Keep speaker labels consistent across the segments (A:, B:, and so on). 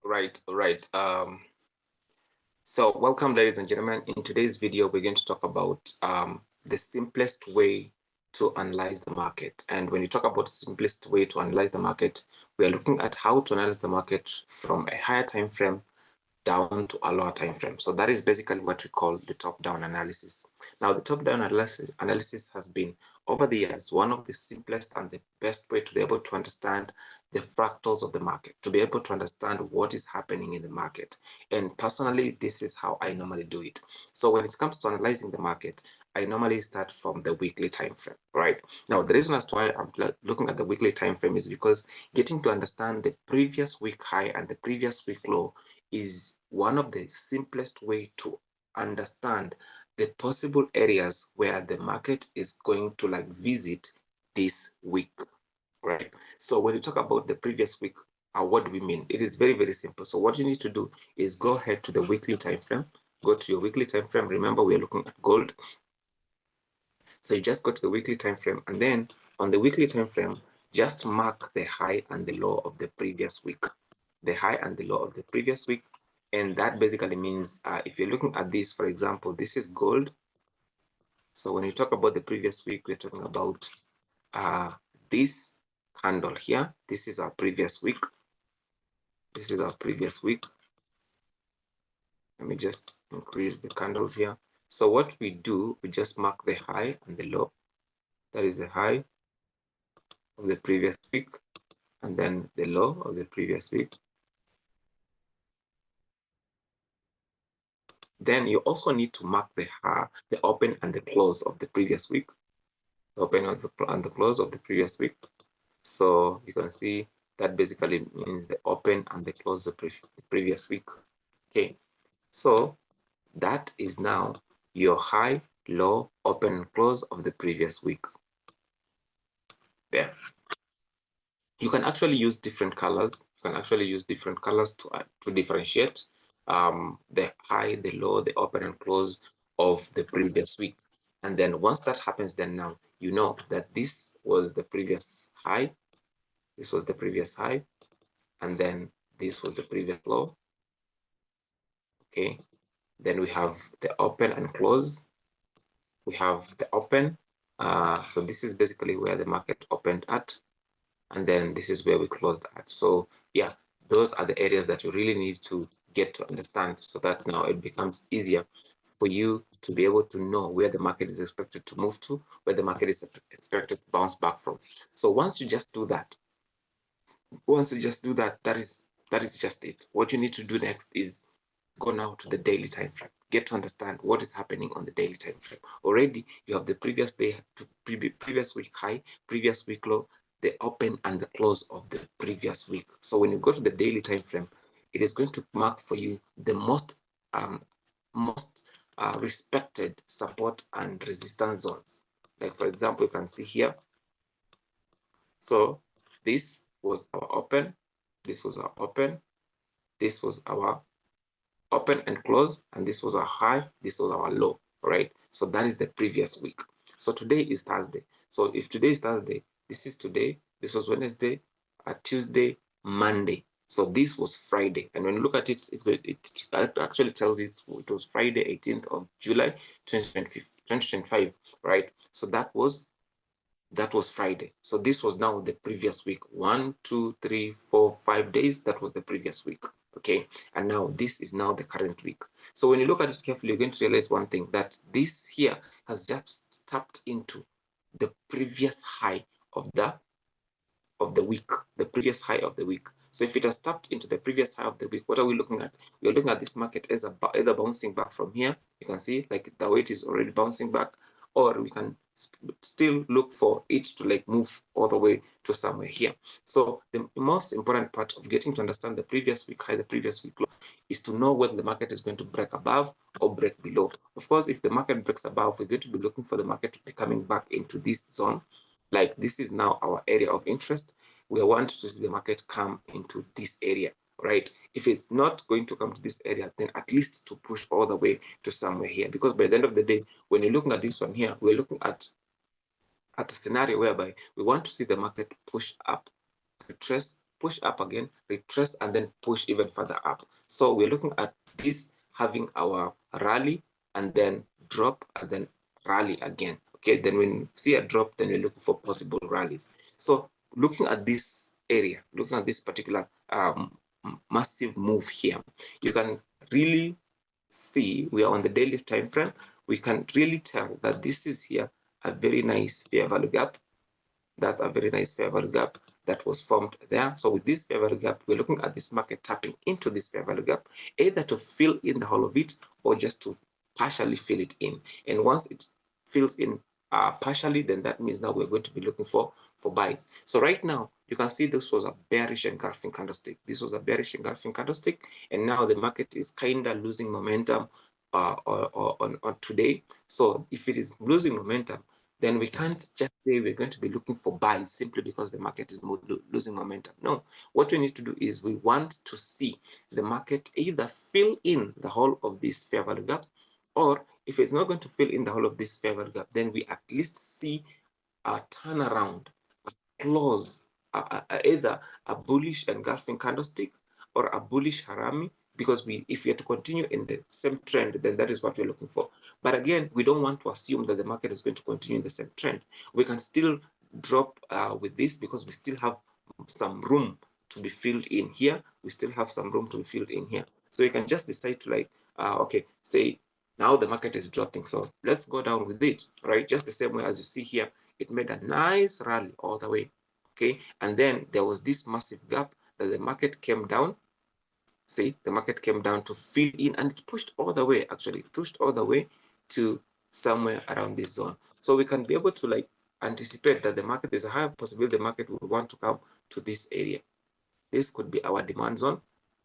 A: Right. So welcome, ladies and gentlemen. In today's video, we're going to talk about the simplest way to analyze the market. And when you talk about simplest way to analyze the market, we are looking at how to analyze the market from a higher time frame down to a lower time frame. So that is basically what we call the top-down analysis. Now, the top-down analysis has been, over the years, one of the simplest and the best way to be able to understand the fractals of the market, to be able to understand what is happening in the market. And personally, this is how I normally do it. So when it comes to analyzing the market, I normally start from the weekly time frame, right? Now, the reason as to why I'm looking at the weekly time frame is because getting to understand the previous week high and the previous week low is one of the simplest way to understand the possible areas where the market is going to visit this week, right? So when you talk about the previous week, what do we mean? It is very, very simple. So what you need to do is go ahead to the weekly time frame, go to your weekly time frame. Remember, we are looking at gold. So you just go to the weekly time frame, and then on the weekly time frame, just mark the high and the low of the previous week. The high and the low of the previous week. And that basically means if you're looking at this, for example, this is gold. So when you talk about the previous week, we're talking about this candle here. This is our previous week. This is our previous week. Let me just increase the candles here. So what we do, we just mark the high and the low. That is the high of the previous week, and then the low of the previous week. Then you also need to mark the open and the close of the previous week. The open and the close of the previous week. So you can see that basically means the open and the close of the previous week. Okay, so that is now your high, low, open, and close of the previous week. There. You can actually use different colors. You can actually use different colors to differentiate the high, the low, the open and close of the previous week. And then once that happens, then now you know that this was the previous high, this was the previous high, and then this was the previous low. Okay, then we have the open and close. We have the open. So this is basically where the market opened at, and then this is where we closed at. So yeah, those are the areas that you really need to get to understand, so that now it becomes easier for you to be able to know where the market is expected to move to, where the market is expected to bounce back from. So once you just do that, that is just it. What you need to do next is go now to the daily time frame. Get to understand what is happening on the daily time frame. Already you have the previous day, previous week high, previous week low, the open and the close of the previous week. So when you go to the daily time frame, it is going to mark for you the most respected support and resistance zones. Like for example, you can see here. So this was our open, this was our open, this was our open and close, and this was our high, this was our low, right? So that is the previous week. So today is Thursday. So if today is Thursday, this is today, this was Wednesday, Tuesday, Monday. So this was Friday. And when you look at it, it actually tells you it was Friday, 18th of July, 2025, right? So that was Friday. So this was now the previous week. 1, 2, 3, 4, 5 days. That was the previous week. Okay. And now this is now the current week. So when you look at it carefully, you're going to realize one thing, that this here has just tapped into the previous high of the week, the previous high of the week. So if it has tapped into the previous high of the week, what are we looking at? We're looking at this market as either bouncing back from here. You can see like the weight is already bouncing back, or we can still look for it to move all the way to somewhere here. So the most important part of getting to understand the previous week high, the previous week low, is to know whether the market is going to break above or break below. Of course, if the market breaks above, we're going to be looking for the market to be coming back into this zone. Like this is now our area of interest. We want to see the market come into this area, right? If it's not going to come to this area, then at least to push all the way to somewhere here. Because by the end of the day, when you're looking at this one here, we're looking at a scenario whereby we want to see the market push up, trace push up again, retrace, and then push even further up. So we're looking at this having our rally and then drop and then rally again. Okay, then when we see a drop, then we're looking for possible rallies. So looking at this area, looking at this particular massive move here, you can really see we are on the daily time frame. We can really tell that this is here a very nice fair value gap. That's a very nice fair value gap that was formed there. So with this fair value gap, we're looking at this market tapping into this fair value gap, either to fill in the whole of it or just to partially fill it in. And once it fills in partially, then that means now we're going to be looking for buys. So right now, you can see this was a bearish engulfing candlestick. This was a bearish engulfing candlestick, and now the market is kind of losing momentum on today. So if it is losing momentum, then we can't just say we're going to be looking for buys simply because the market is losing momentum. No, what we need to do is we want to see the market either fill in the whole of this fair value gap, or if it's not going to fill in the whole of this fair value gap, then we at least see a turnaround, a close, either a bullish engulfing candlestick or a bullish harami, because if we are to continue in the same trend, then that is what we're looking for. But again, we don't want to assume that the market is going to continue in the same trend. We can still drop with this because we still have some room to be filled in here. We still have some room to be filled in here. So you can just decide to like, okay, say now the market is dropping, so let's go down with it, right? Just the same way as you see here, it made a nice rally all the way, okay? And then there was this massive gap that the market came down. See, the market came down to fill in, and it pushed all the way, actually, it pushed all the way to somewhere around this zone. So we can be able to like anticipate that the market, there's a high possibility the market will want to come to this area. This could be our demand zone.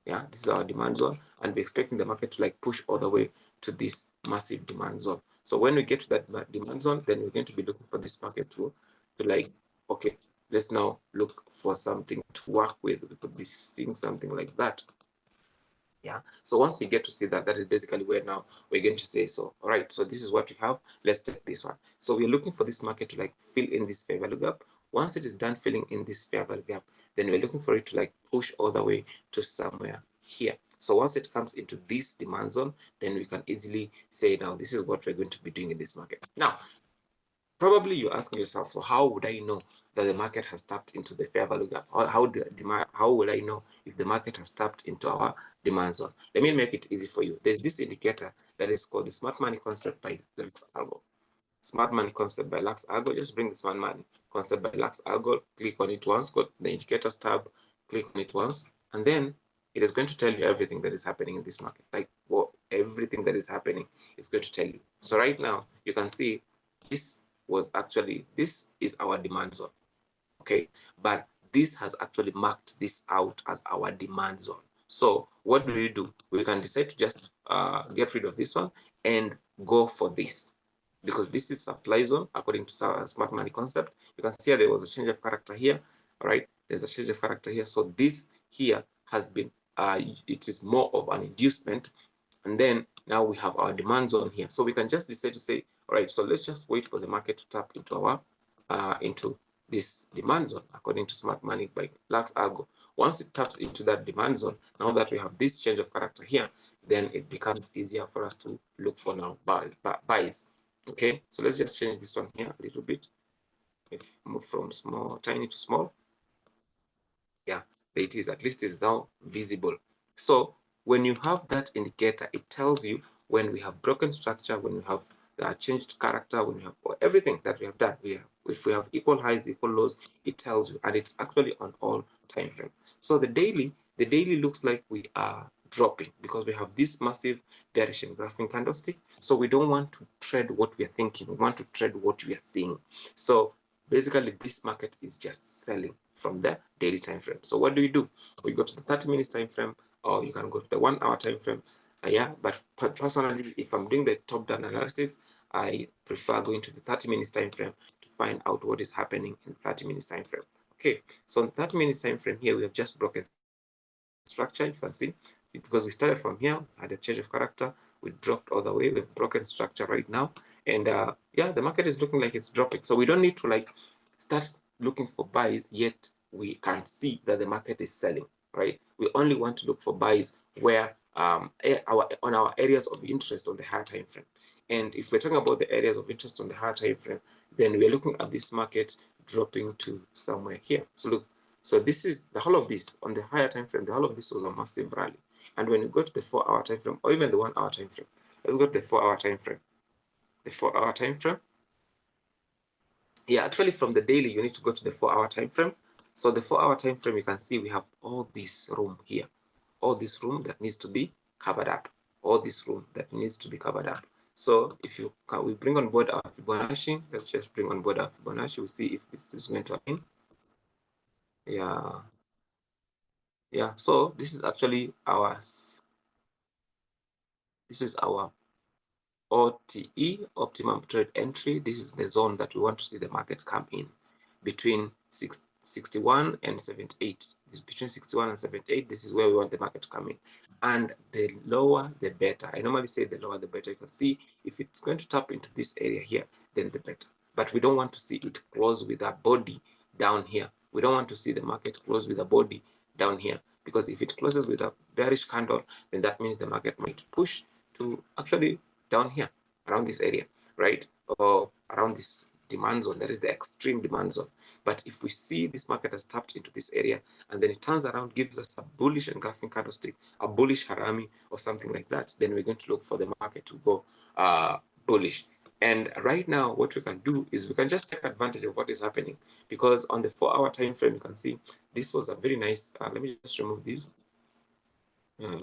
A: Yeah, this is our demand zone, and we're expecting the market to like push all the way to this massive demand zone. So when we get to that demand zone, then we're going to be looking for this market to like, okay, let's now look for something to work with. We could be seeing something like that. Yeah, so once we get to see that, that is basically where now we're going to say, so all right, so this is what we have, let's take this one. So we're looking for this market to like fill in this fair value gap. Once it is done filling in this fair value gap, then we're looking for it to like push all the way to somewhere here. So once it comes into this demand zone, then we can easily say, now this is what we're going to be doing in this market. Now probably you're asking yourself, so how would I know that the market has tapped into the fair value gap? How will I know if the market has tapped into our demand zone? Let me make it easy for you. There's this indicator that is called the Smart Money Concept by Lux Algo. Smart Money Concept by Lux Algo. Just bring the Smart Money Concept by Lux Algo, click on it once, go to the indicators tab, click on it once, and then it is going to tell you everything that is happening in this market. Like everything that is happening is going to tell you. So right now you can see this is our demand zone, okay, but this has actually marked this out as our demand zone. So what do? We can decide to just get rid of this one and go for this, because this is supply zone according to Smart Money Concept. You can see there was a change of character here. All right, there's a change of character here. So this here has been it is more of an inducement, and then now we have our demand zone here. So we can just decide to say, all right, so let's just wait for the market to tap into our into this demand zone according to Smart Money by Lux Algo. Once it taps into that demand zone, now that we have this change of character here, then it becomes easier for us to look for now buys. Okay, so let's just change this one here a little bit. If move from tiny to small, yeah, there it is. At least it's now visible. So when you have that indicator, it tells you when we have broken structure, when we have changed character, when we have everything that we have done. If we have equal highs, equal lows, it tells you, and it's actually on all time frame. So the daily looks like we are dropping because we have this massive bearish engulfing candlestick. So we don't want to trade what we are thinking. We want to trade what we are seeing. So basically this market is just selling from the daily time frame. So what do? We go to the 30 minutes time frame, or you can go to the 1 hour time frame. Yeah, but personally, if I'm doing the top-down analysis, I prefer going to the 30 minutes time frame to find out what is happening in the 30 minutes time frame. Okay, so in the 30 minutes time frame here, we have just broken structure. You can see, because we started from here, had a change of character, we dropped all the way, we've broken structure right now, and yeah, the market is looking like it's dropping. So we don't need to like start looking for buys yet. we can see that the market is selling, right? We only want to look for buys where on our areas of interest on the higher time frame. And if we're talking about the areas of interest on the higher time frame, then we're looking at this market dropping to somewhere here. So look, so this is the whole of this on the higher time frame. The whole of this was a massive rally. And when you go to the 4-hour time frame, or even the 1-hour time frame, let's go to the 4-hour time frame. The 4-hour time frame. Yeah, actually from the daily, you need to go to the 4-hour time frame. So the 4-hour time frame, you can see we have all this room here, all this room that needs to be covered up, all this room that needs to be covered up. So if you can, we bring on board our Fibonacci. Let's just bring on board our Fibonacci. We'll see if this is going to align. Yeah, yeah. So this is actually our OTE, optimum trade entry. This is the zone that we want to see the market come in between 61 and 78. This between 61 and 78. This is where we want the market to come in. And the lower, the better. I normally say the lower, the better. You can see if it's going to tap into this area here, then the better. But we don't want to see it close with a body down here. We don't want to see the market close with a body down here, because if it closes with a bearish candle, then that means the market might push to actually down here around this area, right? Or around this demand zone, that is the extreme demand zone. But if we see this market has tapped into this area and then it turns around, gives us a bullish engulfing candlestick, a bullish harami or something like that, then we're going to look for the market to go bullish. And right now, what we can do is we can just take advantage of what is happening, because on the 4-hour time frame, you can see this was a very nice. Let me just remove this. Let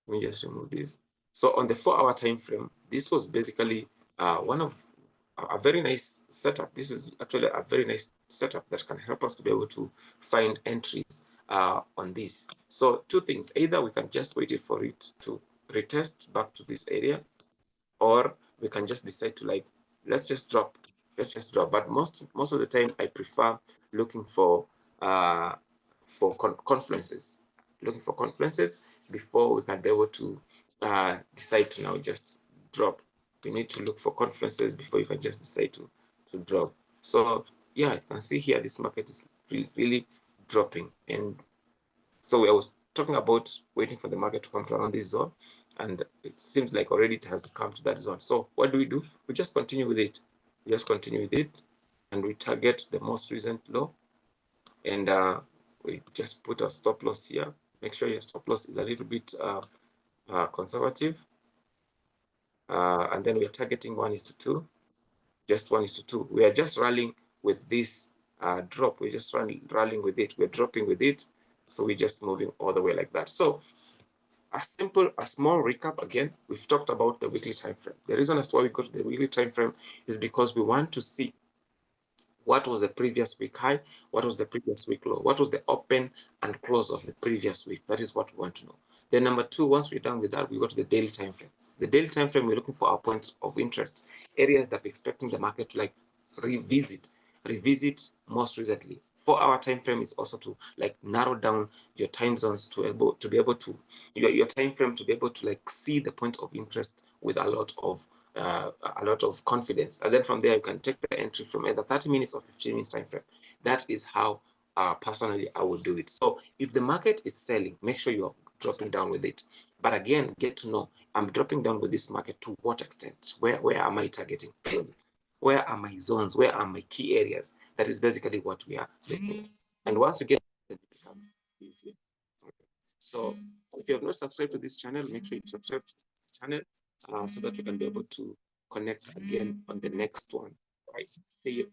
A: me just remove this. So on the 4-hour time frame, this was basically one of a very nice setup. This is actually a very nice setup that can help us to be able to find entries on this. So two things: either we can just wait for it to retest back to this area, or we can just decide to, like, let's just drop. But most of the time, I prefer looking for confluences, before we can be able to decide to now just drop. We need to look for confluences before you can just decide to drop. So yeah, you can see here this market is really dropping. And so I was talking about waiting for the market to come to around this zone, and it seems like already it has come to that zone. So what do? We just continue with it. And we target the most recent low, and we just put a stop loss here. Make sure your stop loss is a little bit conservative, and then we are targeting 1:2, just 1:2. We are just rallying with this drop. We're just rallying with it. We're dropping with it, so we're just moving all the way like that. So a small recap again. We've talked about the weekly time frame. The reason as to why we go to the weekly time frame is because we want to see what was the previous week high, what was the previous week low, what was the open and close of the previous week. That is what we want to know. Then number two, once we're done with that, we go to the daily time frame. The daily time frame, we're looking for our points of interest, areas that we're expecting the market to like revisit most recently. 4-hour time frame is also to like narrow down your time zones to be able to your time frame to be able to like see the point of interest with a lot of confidence. And then from there, you can take the entry from either 30 minutes or 15 minutes time frame. That is how personally I would do it. So if the market is selling, make sure you're dropping down with it. But again, get to know, I'm dropping down with this market to what extent? Where am I targeting? Where are my zones? Where are my key areas? That is basically what we are looking. And once you get, then it becomes easy. So if you have not subscribed to this channel, make sure you subscribe to the channel so that we can be able to connect again on the next one. Right. See you.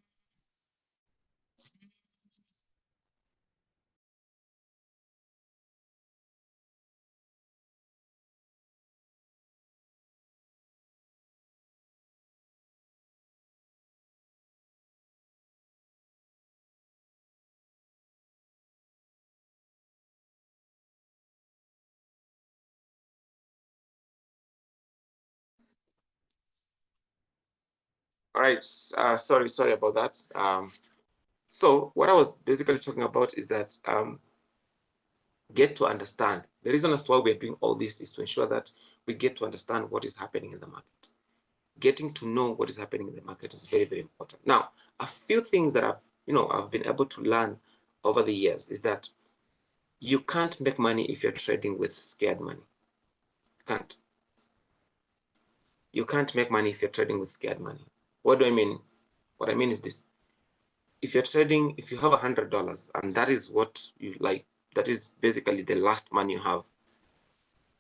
A: All right. Sorry about that. So what I was basically talking about is that get to understand. The reason as to why we're doing all this is to ensure that we get to understand what is happening in the market. Getting to know what is happening in the market is very, very important. Now, a few things that I've I've been able to learn over the years is that you can't make money if you're trading with scared money. You can't. You can't make money if you're trading with scared money. What do I mean? What I mean is this. If you're trading, if you have $100 and that is what you like, that is basically the last money you have,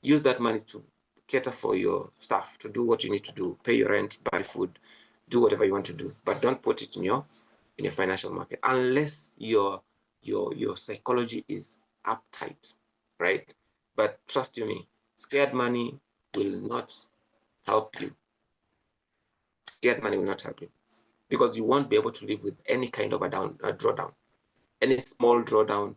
A: use that money to cater for your stuff, to do what you need to do, pay your rent, buy food, do whatever you want to do, but don't put it in your financial market unless your psychology is uptight, right? But trust you me, scared money will not help you. Scared money will not help you because you won't be able to live with any kind of a drawdown. Any small drawdown,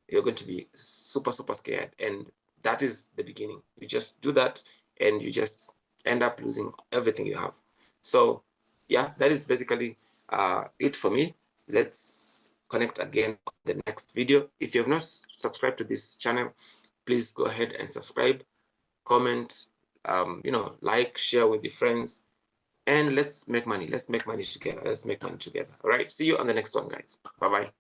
A: you're going to be super scared, and that is the beginning. You just do that and you just end up losing everything you have. So yeah, that is basically it for me. Let's connect again on the next video. If you have not subscribed to this channel, please go ahead and subscribe, comment, like, share with your friends, and let's make money. Let's make money together. Let's make money together. All right, see you on the next one, guys. Bye bye.